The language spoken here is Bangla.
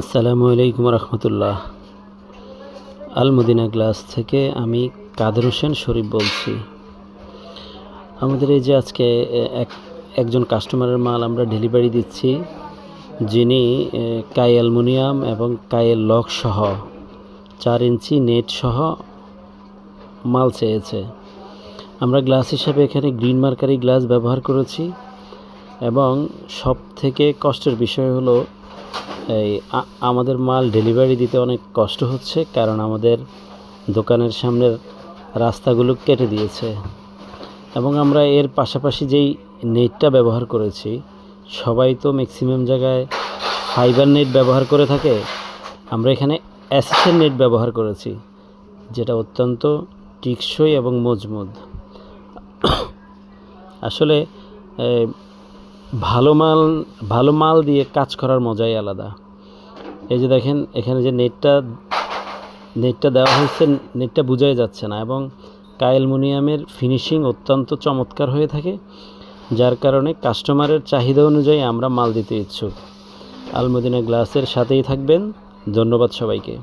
আসসালামু আলাইকুম রহমতুল্লাহ। আল মদিনা গ্লাস থেকে আমি কাদের হোসেন শরীফ বলছি। আমাদের এই যে আজকে একজন কাস্টমারের মাল আমরা ডেলিভারি দিচ্ছি, যিনি কাই অ্যালুমিনিয়াম এবং কাইয়ের লক সহ 4 ইঞ্চি নেট সহ মাল চেয়েছে। আমরা গ্লাস হিসাবে এখানে গ্রিন মার্কারি গ্লাস ব্যবহার করেছি এবং সব থেকে কষ্টের বিষয় হলো আমাদের মাল ডেলিভারি দিতে অনেক কষ্ট হচ্ছে, কারণ আমাদের দোকানের সামনের রাস্তাগুলো কেটে দিয়েছে এবং আমরা এর পাশাপাশি যেই নেটটা ব্যবহার করেছি, সবাই তো ম্যাক্সিমাম জায়গায় ফাইবার নেট ব্যবহার করে থাকে, আমরা এখানে অ্যাসিসের নেট ব্যবহার করেছি, যেটা অত্যন্ত টেকসই এবং মজবুত। আসলে ভালো মাল দিয়ে কাজ করার মজাই আলাদা। এই যে দেখেন, এখানে যে নেটটা দেওয়া হয়েছে, নেটটা বোঝাই যাচ্ছে না, এবং কাই অ্যালুমিনিয়ামের ফিনিশিং অত্যন্ত চমৎকার হয়ে থাকে, যার কারণে কাস্টমারের চাহিদা অনুযায়ী আমরা মাল দিতে ইচ্ছুক। আল মদিনা গ্লাসের সাথেই থাকবেন। ধন্যবাদ সবাইকে।